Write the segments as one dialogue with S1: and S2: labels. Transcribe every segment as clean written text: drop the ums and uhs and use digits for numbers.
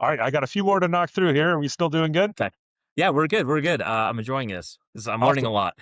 S1: All right, I got a few more to knock through here. Are we still doing good?
S2: Okay. Yeah, we're good. We're good. I'm enjoying this. I'm learning
S1: Awesome.
S2: a lot.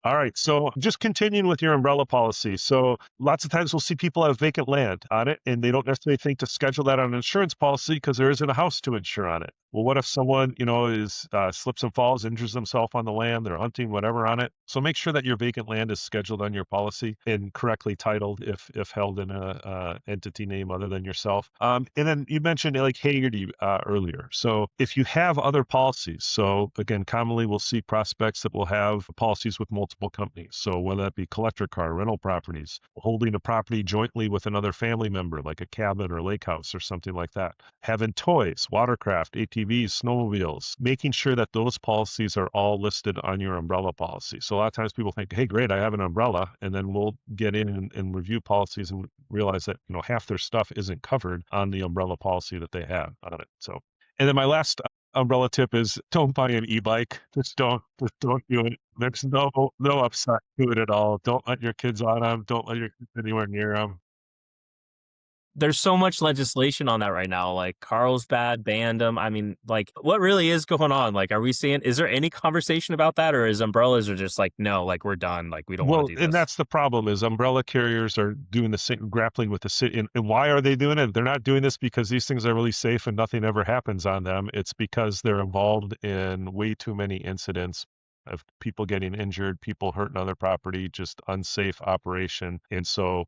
S1: All right. So just continuing with your umbrella policy. So lots of times we'll see people have vacant land on it and they don't necessarily think to schedule that on an insurance policy because there isn't a house to insure on it. Well, what if someone, is slips and falls, injures themselves on the land, they're hunting, whatever on it. So make sure that your vacant land is scheduled on your policy and correctly titled if held in a entity name other than yourself. And then you mentioned like Hagerty earlier. So if you have other policies, so again, commonly we'll see prospects that will have policies with multiple companies. So whether that be collector car, rental properties, holding a property jointly with another family member, like a cabin or lake house or something like that, having toys, watercraft, ATVs, snowmobiles, making sure that those policies are all listed on your umbrella policy. So a lot of times people think, hey, great, I have an umbrella. And then we'll get in and review policies and realize that, half their stuff isn't covered on the umbrella policy that they have on it. So, and then my last umbrella tip is don't buy an e-bike. Just don't do it. There's no upside to it at all. Don't let your kids on them. Don't let your kids anywhere near them.
S2: There's so much legislation on that right now. Like Carlsbad banned them. I mean, like, what really is going on? Like, are we seeing? Is there any conversation about that, or is umbrellas are just like, no, like we're done. Like we don't want
S1: Well,
S2: to do
S1: and
S2: this.
S1: that's the problem is umbrella carriers are doing the same, grappling with the city. And why are they doing it? They're not doing this because these things are really safe and nothing ever happens on them. It's because they're involved in way too many incidents of people getting injured, people hurting other property, just unsafe operation. And so,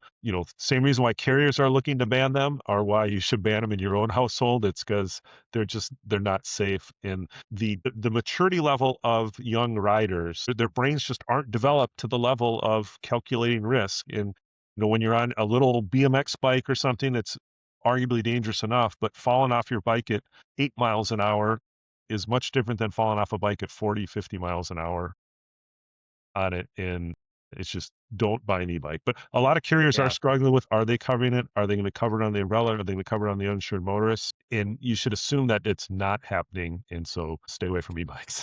S1: same reason why carriers are looking to ban them or why you should ban them in your own household. It's because they're not safe. And the maturity level of young riders, their brains just aren't developed to the level of calculating risk. And when you're on a little BMX bike or something that's arguably dangerous enough, but falling off your bike at 8 miles an hour is much different than falling off a bike at 40, 50 miles an hour on it. And it's just don't buy an e-bike. But a lot of carriers are
S2: Yeah.
S1: struggling with, are they covering it? Are they going to cover it on the umbrella? Are they going to cover it on the uninsured motorist? And you should assume that it's not happening. And so stay away from e-bikes.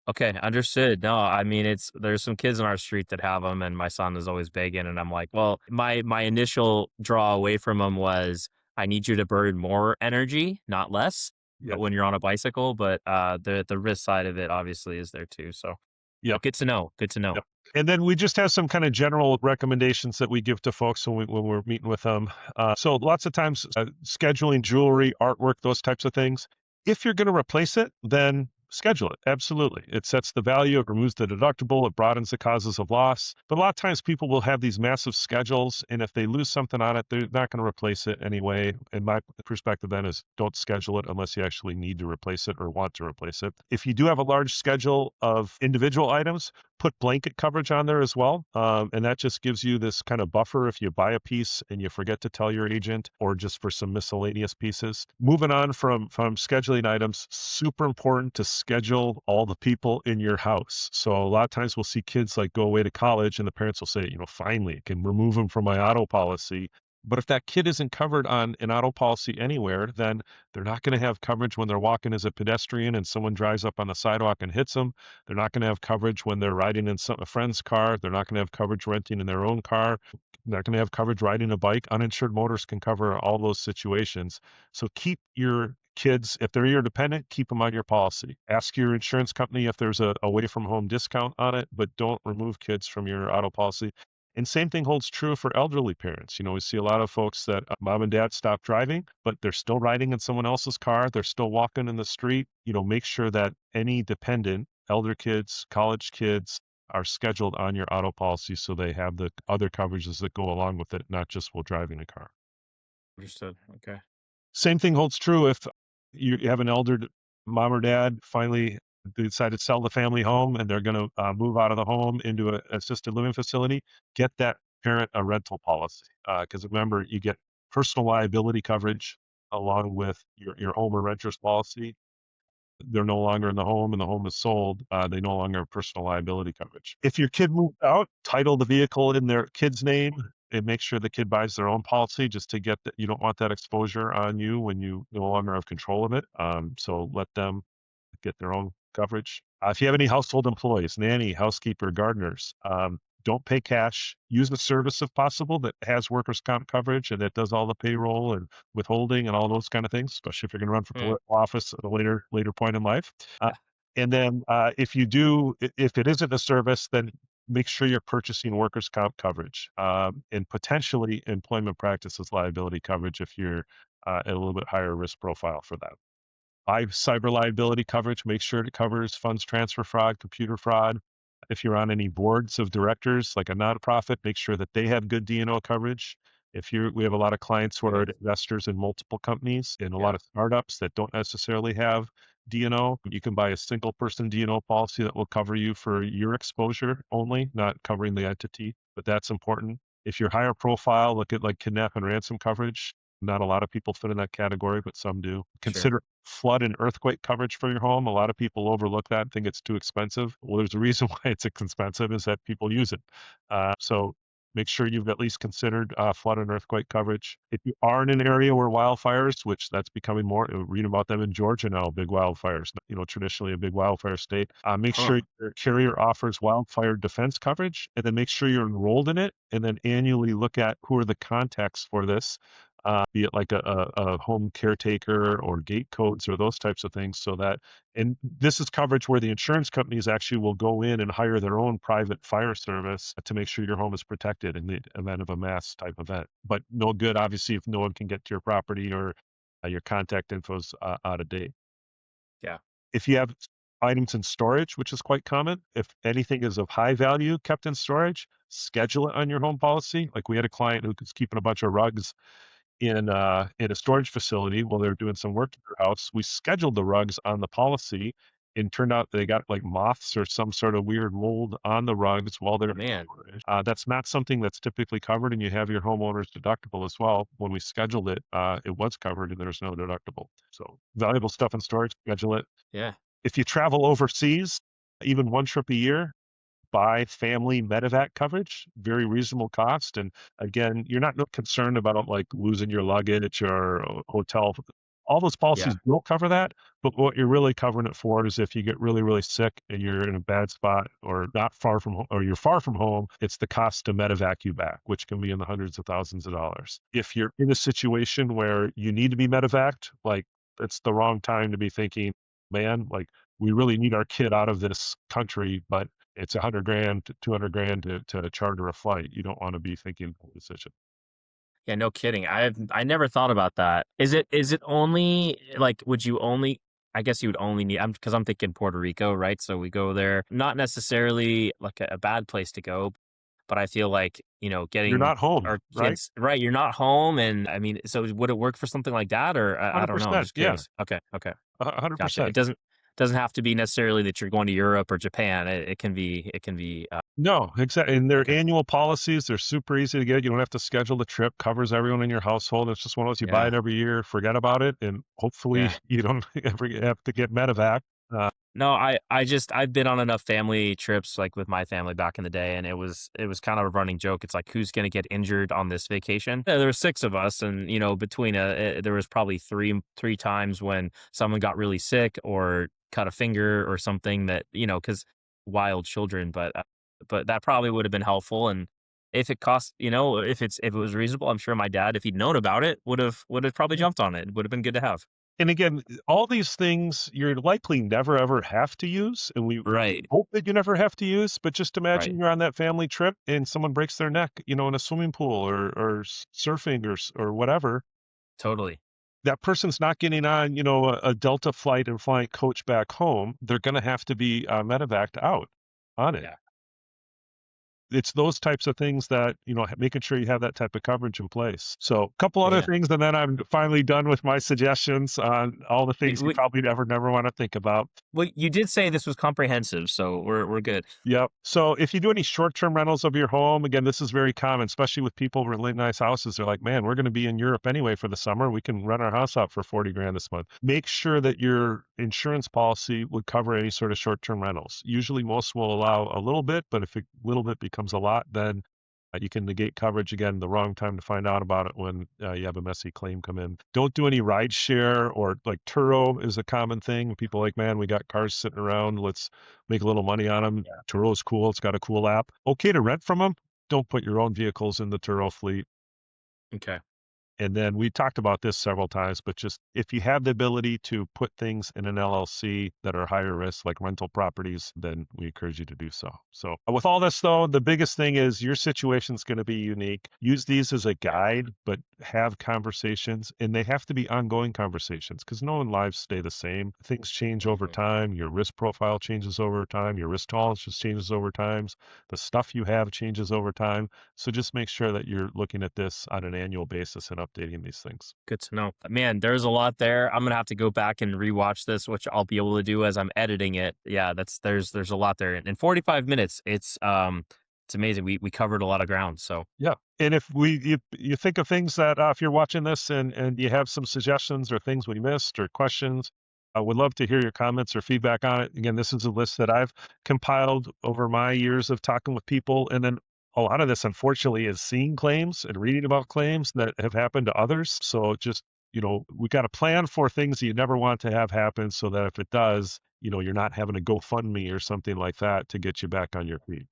S2: Okay, understood. No, I mean there's some kids on our street that have them, and my son is always begging, and I'm like, well, my initial draw away from them was I need you to burn more energy, not less,
S1: Yeah.
S2: but when you're on a bicycle, but the risk side of it obviously is there too. So,
S1: Yep.
S2: but good to know. Good to know.
S1: Yep. And then we just have some kind of general recommendations that we give to folks when we're meeting with them. So lots of times scheduling jewelry, artwork, those types of things. If you're going to replace it, then schedule it. Absolutely. It sets the value, it removes the deductible, it broadens the causes of loss. But a lot of times people will have these massive schedules, and if they lose something on it, they're not going to replace it anyway. And my perspective then is don't schedule it unless you actually need to replace it or want to replace it. If you do have a large schedule of individual items, put blanket coverage on there as well. And that just gives you this kind of buffer if you buy a piece and you forget to tell your agent or just for some miscellaneous pieces. Moving on from scheduling items, super important to schedule all the people in your house. So a lot of times we'll see kids like go away to college and the parents will say, finally, I can remove them from my auto policy. But if that kid isn't covered on an auto policy anywhere, then they're not going to have coverage when they're walking as a pedestrian and someone drives up on the sidewalk and hits them. They're not going to have coverage when they're riding in a friend's car. They're not going to have coverage renting in their own car. They're not going to have coverage riding a bike. Uninsured motorists can cover all those situations. So keep your kids, if they're your dependent, keep them on your policy. Ask your insurance company if there's a away from home discount on it, but don't remove kids from your auto policy. And same thing holds true for elderly parents. We see a lot of folks that mom and dad stop driving, but they're still riding in someone else's car. They're still walking in the street. Make sure that any dependent, elder kids, college kids are scheduled on your auto policy so they have the other coverages that go along with it, not just while driving a car.
S2: Understood. Okay.
S1: Same thing holds true if you have an elder mom or dad finally decide to sell the family home and they're going to move out of the home into an assisted living facility. Get that parent a rental policy because remember you get personal liability coverage along with your home or renter's policy. They're no longer in the home and the home is sold, they no longer have personal liability coverage. If your kid moved out, title the vehicle in their kid's name and make sure the kid buys their own policy just to get that. You don't want that exposure on you when you no longer have control of it. So let them get their own coverage. If you have any household employees, nanny, housekeeper, gardeners, Don't pay cash. Use a service if possible that has workers' comp coverage and that does all the payroll and withholding and all those kind of things, especially if you're going to run for
S2: Mm,
S1: political office at a later point in life. And then if you do, if it isn't a service, then make sure you're purchasing workers' comp coverage and potentially employment practices liability coverage if you're at a little bit higher risk profile for that. Buy cyber liability coverage. Make sure it covers funds transfer fraud, computer fraud. If you're on any boards of directors, like a nonprofit, make sure that they have good D&O coverage. We have a lot of clients who are
S2: good.
S1: investors in multiple companies and a lot
S2: Yeah,
S1: of startups that don't necessarily have D&O. You can buy a single person D&O policy that will cover you for your exposure only, not covering the entity, but that's important. If you're higher profile, look at like kidnap and ransom coverage. Not a lot of people fit in that category, but some do.
S2: sure.
S1: Consider flood and earthquake coverage for your home. A lot of people overlook that and think it's too expensive. Well, there's a reason why it's expensive is that people use it. So make sure you've at least considered flood and earthquake coverage. If you are in an area where wildfires, which that's becoming more, read about them in Georgia now, big wildfires, traditionally a big wildfire state. Make
S2: Huh.
S1: sure your carrier offers wildfire defense coverage and then make sure you're enrolled in it and then annually look at who are the contacts for this be it like a home caretaker or gate codes or those types of things so that, and this is coverage where the insurance companies actually will go in and hire their own private fire service to make sure your home is protected in the event of a mass type event. But no good, obviously, if no one can get to your property or your contact info's out of date.
S2: Yeah.
S1: If you have items in storage, which is quite common, if anything is of high value kept in storage, schedule it on your home policy. Like we had a client who was keeping a bunch of rugs in a storage facility while they were doing some work at their house. We scheduled the rugs on the policy and turned out they got like moths or some sort of weird mold on the rugs while they're in
S2: Man.
S1: storage. That's not something that's typically covered, and you have your homeowner's deductible as well. When we scheduled it, it was covered and there's no deductible. So valuable stuff in storage, schedule it.
S2: Yeah.
S1: If you travel overseas, even one trip a year, buy family medevac coverage, very reasonable cost. And again, you're not no concerned about like losing your luggage or hotel. All those
S2: Yeah.
S1: policies will cover that, but what you're really covering it for is if you get really, really sick and you're in a bad spot or not far from home, or you're far from home, it's the cost to medevac you back, which can be in the hundreds of thousands of dollars. If you're in a situation where you need to be medevaced, like it's the wrong time to be thinking, man, like we really need our kid out of this country, but it's 100 grand, 200 grand to charter a flight. You don't want to be thinking that decision.
S2: Yeah, no kidding. I never thought about that. Is it only like would you only I guess you would only need because I'm thinking Puerto Rico, right? So we go there. Not necessarily like a bad place to go, but I feel like,
S1: You're
S2: getting
S1: not home,
S2: our
S1: right?
S2: kids right, you're not home and I mean, so would it work for something like that or I don't know, I'm
S1: 100%.
S2: just
S1: Yeah,
S2: curious. Okay, okay.
S1: hundred
S2: Gotcha. It
S1: percent.
S2: doesn't have to be necessarily that you're going to Europe or Japan. It can be
S1: No, exactly. And their
S2: okay.
S1: annual policies, they're super easy to get. You don't have to schedule the trip, covers everyone in your household. It's just one of those you buy
S2: Yeah.
S1: it every year, forget about it, and hopefully
S2: Yeah.
S1: you don't ever have to get medevac.
S2: No, I've been on enough family trips like with my family back in the day and it was kind of a running joke. It's like who's going to get injured on this vacation? There were 6 of us and between there was probably three times when someone got really sick or cut a finger or something that, cuz wild children, but that probably would have been helpful and if it cost, if it was reasonable, I'm sure my dad if he'd known about it would have probably jumped on it. Would have been good to have.
S1: And again, all these things you're likely never ever have to use, and we
S2: Right.
S1: hope that you never have to use. But just
S2: Right.
S1: imagine you're on that family trip and someone breaks their neck, in a swimming pool or surfing or whatever.
S2: Totally.
S1: That person's not getting on, a Delta flight and flying coach back home. They're going to have to be medevaced out on it.
S2: Yeah.
S1: It's those types of things that, making sure you have that type of coverage in place. So a couple other
S2: Yeah.
S1: things, and then I'm finally done with my suggestions on all the things you
S2: We,
S1: probably never want to think about.
S2: Well, you did say this was comprehensive, so we're good.
S1: Yep. So if you do any short-term rentals of your home, again, this is very common, especially with people with really nice houses. They're like, man, we're going to be in Europe anyway for the summer. We can rent our house out for 40 grand this month. Make sure that your insurance policy would cover any sort of short-term rentals. Usually most will allow a little bit, but if a little bit becomes a lot, then You can negate coverage again, the wrong time to find out about it when you have a messy claim come in. Don't do any ride share or like Turo is a common thing. People are like, man, we got cars sitting around. Let's make a little money on them.
S2: Yeah.
S1: Turo is cool. It's got a cool app. Okay to rent from them. Don't put your own vehicles in the Turo fleet.
S2: Okay.
S1: And then we talked about this several times, but just if you have the ability to put things in an LLC that are higher risk, like rental properties, then we encourage you to do so. So, with all this, though, the biggest thing is your situation is going to be unique. Use these as a guide, but have conversations, and they have to be ongoing conversations because no one lives stay the same. Things change over
S2: Mhm.
S1: time. Your risk profile changes over time. Your risk tolerance just changes over time. The stuff you have changes over time. So just make sure that you're looking at this on an annual basis and updating these things.
S2: Good to know. Man, there's a lot there. I'm gonna have to go back and rewatch this, which I'll be able to do as I'm editing it. Yeah, there's a lot there. In 45 minutes, it's amazing. We covered a lot of ground. So
S1: Yeah. And if you think of things that if you're watching this and you have some suggestions or things we missed or questions, I would love to hear your comments or feedback on it. Again, this is a list that I've compiled over my years of talking with people. And then a lot of this, unfortunately, is seeing claims and reading about claims that have happened to others. So just, we got to plan for things that you never want to have happen so that if it does, you're not having a GoFundMe or something like that to get you back on your feet.